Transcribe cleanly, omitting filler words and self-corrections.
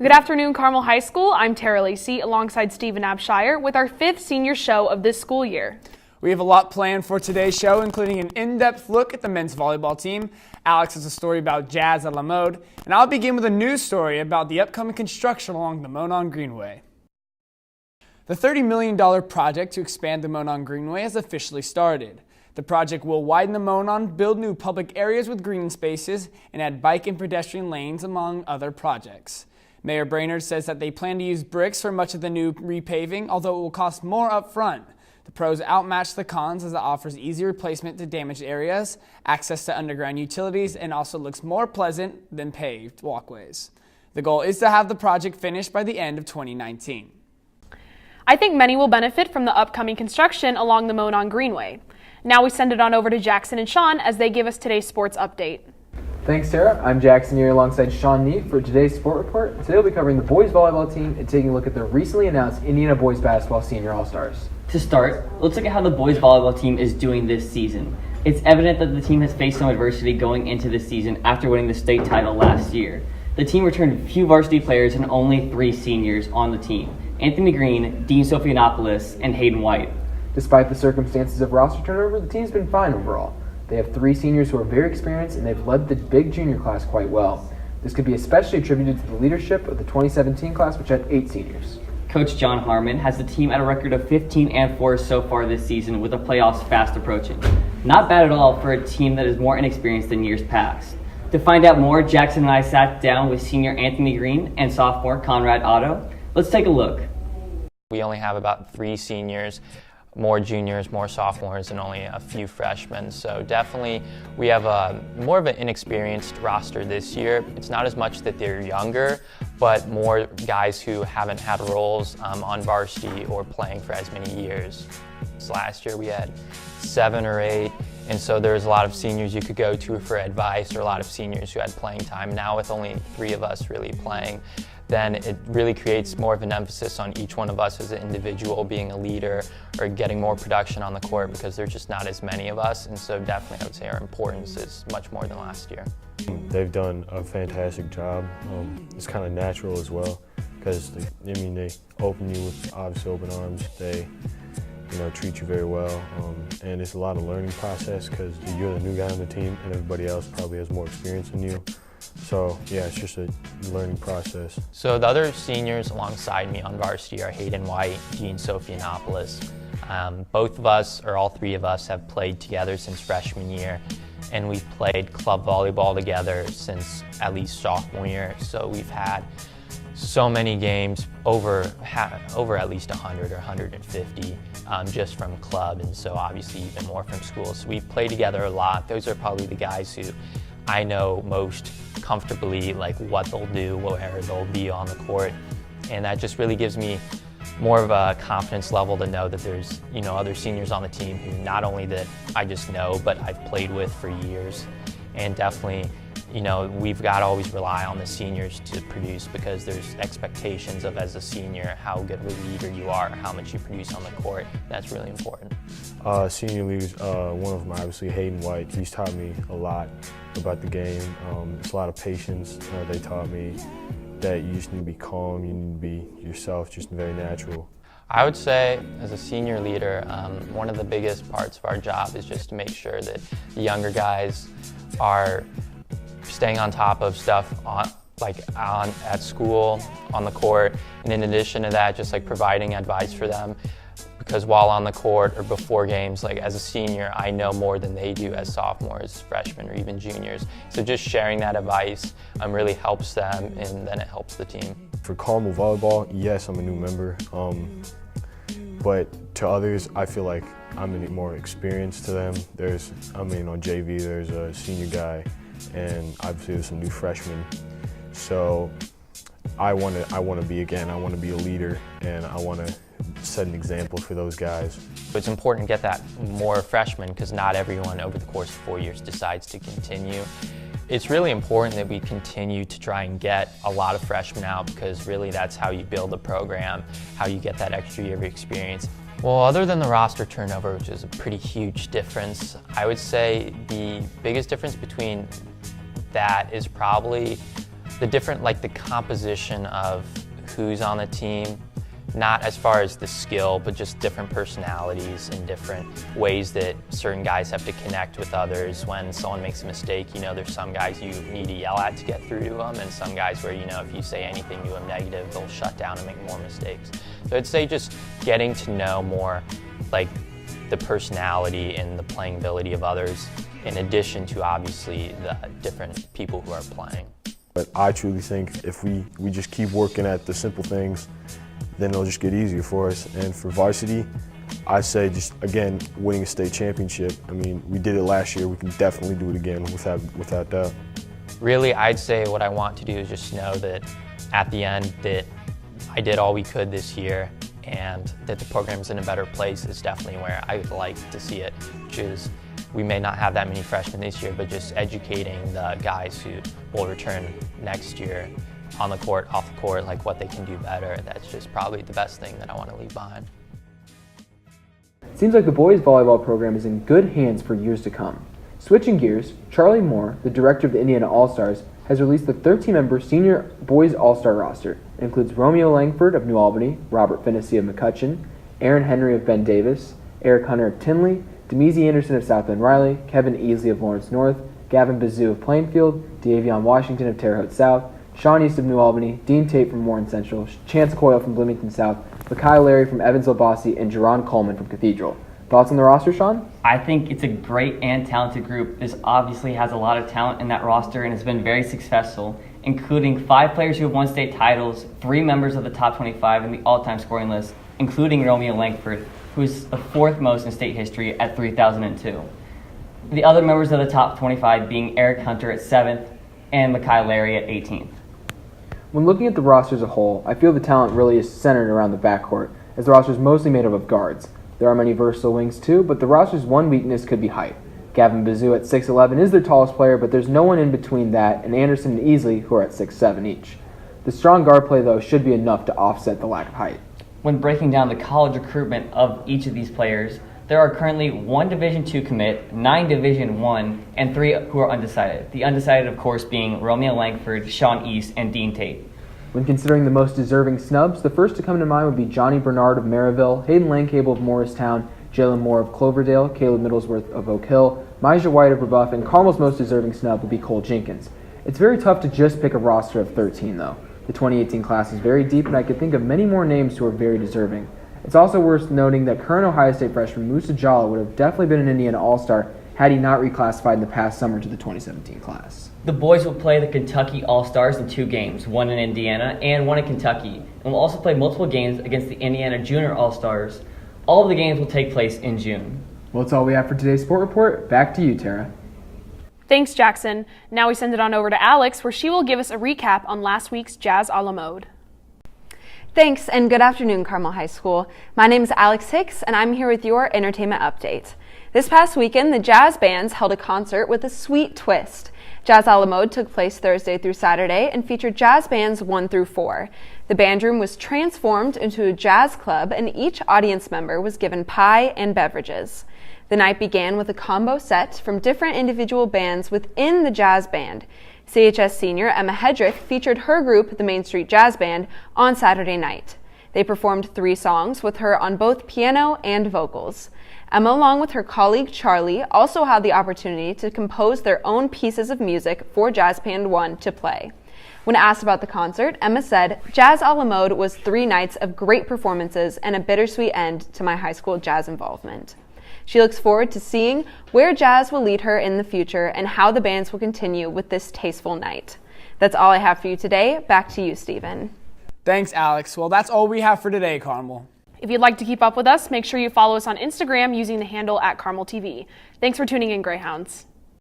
Good afternoon, Carmel High School. I'm Tara Lacey alongside Stephen Abshire with our 5th senior show of this school year. We have a lot planned for today's show, including an in-depth look at the men's volleyball team. Alex has a story about Jazz at LaMode, and I'll begin with a news story about the upcoming construction along the Monon Greenway. The $30 million project to expand the Monon Greenway has officially started. The project will widen the Monon, build new public areas with green spaces, and add bike and pedestrian lanes, among other projects. Mayor Brainerd says that they plan to use bricks for much of the new repaving, although it will cost more up front. The pros outmatch the cons as it offers easy replacement to damaged areas, access to underground utilities, and also looks more pleasant than paved walkways. The goal is to have the project finished by the end of 2019. I think many will benefit from the upcoming construction along the Monon Greenway. Now we send it on over to Jackson and Sean as they give us today's sports update. Thanks, Tara. I'm Jackson here alongside Sean Neef for today's Sport Report. Today we'll be covering the boys volleyball team and taking a look at the recently announced Indiana boys basketball senior all-stars. To start, let's look at how the boys volleyball team is doing this season. It's evident that the team has faced some adversity going into this season after winning the state title last year. The team returned few varsity players and only 3 seniors on the team: Anthony Green, Dean Sophianopoulos, and Hayden White. Despite the circumstances of roster turnover, the team's been fine overall. They have 3 seniors who are very experienced, and they've led the big junior class quite well. This could be especially attributed to the leadership of the 2017 class, which had 8 seniors. Coach John Harmon has the team at a record of 15-4 so far this season, with the playoffs fast approaching. Not bad at all for a team that is more inexperienced than years past. To find out more, Jackson and I sat down with senior Anthony Green and sophomore Conrad Otto. Let's take a look. We only have about 3 seniors, more juniors, more sophomores, and only a few freshmen. So definitely we have more of an inexperienced roster this year. It's not as much that they're younger, but more guys who haven't had roles on varsity or playing for as many years. So last year we had 7 or 8, and so there's a lot of seniors you could go to for advice, or a lot of seniors who had playing time. Now with only 3 of us really playing, then it really creates more of an emphasis on each one of us as an individual being a leader or getting more production on the court, because there's just not as many of us, and so definitely I would say our importance is much more than last year. They've done a fantastic job. It's kind of natural as well, because they open you with obviously open arms. They treat you very well, and it's a lot of learning process because you're the new guy on the team and everybody else probably has more experience than you. So yeah, it's just a learning process. So the other seniors alongside me on varsity are Hayden White, Dean Sophianopoulos. Both of us, or all 3 of us, have played together since freshman year, and we've played club volleyball together since at least sophomore year. So we've had so many games, over at least 100 or 150 just from club, and so obviously even more from school. So we've played together a lot. Those are probably the guys who I know most comfortably, like what they'll do, where they'll be on the court, and that just really gives me more of a confidence level to know that there's other seniors on the team who not only that I just know, but I've played with for years. And definitely we've got to always rely on the seniors to produce, because there's expectations of, as a senior, how good of a leader you are, how much you produce on the court. That's really important. Senior leaders, one of them obviously Hayden White. He's taught me a lot about the game. It's a lot of patience. They taught me that you just need to be calm, you need to be yourself, just very natural. I would say, as a senior leader, one of the biggest parts of our job is just to make sure that the younger guys are staying on top of stuff at school, on the court, and in addition to that, just providing advice for them. Because while on the court or before games, as a senior, I know more than they do as sophomores, freshmen, or even juniors. So just sharing that advice really helps them, and then it helps the team. For Carmel volleyball, yes, I'm a new member, but to others, I feel like I'm more experienced to them. On JV, there's a senior guy, and obviously there's some new freshmen. So I want to be a leader, and I want to set an example for those guys. It's important to get that more freshmen, because not everyone over the course of 4 years decides to continue. It's really important that we continue to try and get a lot of freshmen out, because really that's how you build a program, how you get that extra year of experience. Well, other than the roster turnover, which is a pretty huge difference, I would say the biggest difference between that is probably the different, like the composition of who's on the team, not as far as the skill, but just different personalities and different ways that certain guys have to connect with others. When someone makes a mistake, you know, there's some guys you need to yell at to get through to them, and some guys where, you know, if you say anything to them negative, they'll shut down and make more mistakes. So I'd say just getting to know more, like, the personality and the playing ability of others, in addition to obviously the different people who are playing. But I truly think if we just keep working at the simple things, then it'll just get easier for us. And for varsity, I say just, again, winning a state championship. I mean, we did it last year. We can definitely do it again without doubt. Really, I'd say what I want to do is just know that at the end that I did all we could this year, and that the program's in a better place is definitely where I would like to see it, which is we may not have that many freshmen this year, but just educating the guys who will return next year on the court, off the court, like what they can do better. That's just probably the best thing that I want to leave behind. It seems like the boys volleyball program is in good hands for years to come. Switching gears, Charlie Moore, the director of the Indiana All-Stars, has released the 13-member senior boys All-Star roster. It includes Romeo Langford of New Albany, Robert Finnessy of McCutcheon, Aaron Henry of Ben Davis, Eric Hunter of Tinley, Demezi Anderson of South Bend Riley, Kevin Easley of Lawrence North, Gavin Bazoo of Plainfield, Davion Washington of Terre Haute South, Sean East of New Albany, Dean Tate from Warren Central, Chance Coyle from Bloomington South, Makai Larry from Evansville Bosse, and Jerron Coleman from Cathedral. Thoughts on the roster, Sean? I think it's a great and talented group. This obviously has a lot of talent in that roster and has been very successful, including 5 players who have won state titles, 3 members of the top 25 in the all-time scoring list, including Romeo Langford, who is the 4th most in state history at 3,002. The other members of the top 25 being Eric Hunter at 7th and Makai Larry at 18th. When looking at the roster as a whole, I feel the talent really is centered around the backcourt, as the roster is mostly made up of guards. There are many versatile wings too, but the roster's one weakness could be height. Gavin Bazoo at 6'11" is their tallest player, but there's no one in between that and Anderson and Easley, who are at 6'7" each. The strong guard play, though, should be enough to offset the lack of height. When breaking down the college recruitment of each of these players, there are currently 1 Division II commit, 9 Division I, and 3 who are undecided. The undecided, of course, being Romeo Langford, Sean East, and Dean Tate. When considering the most deserving snubs, the first to come to mind would be Johnny Bernard of Maryville, Hayden Langcable of Morristown, Jalen Moore of Cloverdale, Caleb Middlesworth of Oak Hill, Mija White of Rebuff, and Carmel's most deserving snub would be Cole Jenkins. It's very tough to just pick a roster of 13, though. The 2018 class is very deep, and I could think of many more names who are very deserving. It's also worth noting that current Ohio State freshman Musa Jallow would have definitely been an Indiana All-Star had he not reclassified in the past summer to the 2017 class. The boys will play the Kentucky All-Stars in 2 games, one in Indiana and one in Kentucky, and will also play multiple games against the Indiana Junior All-Stars. All of the games will take place in June. Well, that's all we have for today's Sport Report. Back to you, Tara. Thanks, Jackson. Now we send it on over to Alex, where she will give us a recap on last week's Jazz a la Mode. Thanks, and good afternoon, Carmel High School. My name is Alex Hicks, and I'm here with your entertainment update. This past weekend, the Jazz Bands held a concert with a sweet twist. Jazz a la Mode took place Thursday through Saturday and featured jazz bands 1 through 4. The band room was transformed into a jazz club, and each audience member was given pie and beverages. The night began with a combo set from different individual bands within the jazz band. CHS senior Emma Hedrick featured her group, the Main Street Jazz Band, on Saturday night. They performed 3 songs with her on both piano and vocals. Emma, along with her colleague Charlie, also had the opportunity to compose their own pieces of music for Jazz Band 1 to play. When asked about the concert, Emma said, "Jazz a la Mode was 3 nights of great performances and a bittersweet end to my high school jazz involvement." She looks forward to seeing where jazz will lead her in the future and how the bands will continue with this tasteful night. That's all I have for you today. Back to you, Stephen. Thanks, Alex. Well, that's all we have for today, Carmel. If you'd like to keep up with us, make sure you follow us on Instagram using the handle @CarmelTV. Thanks for tuning in, Greyhounds.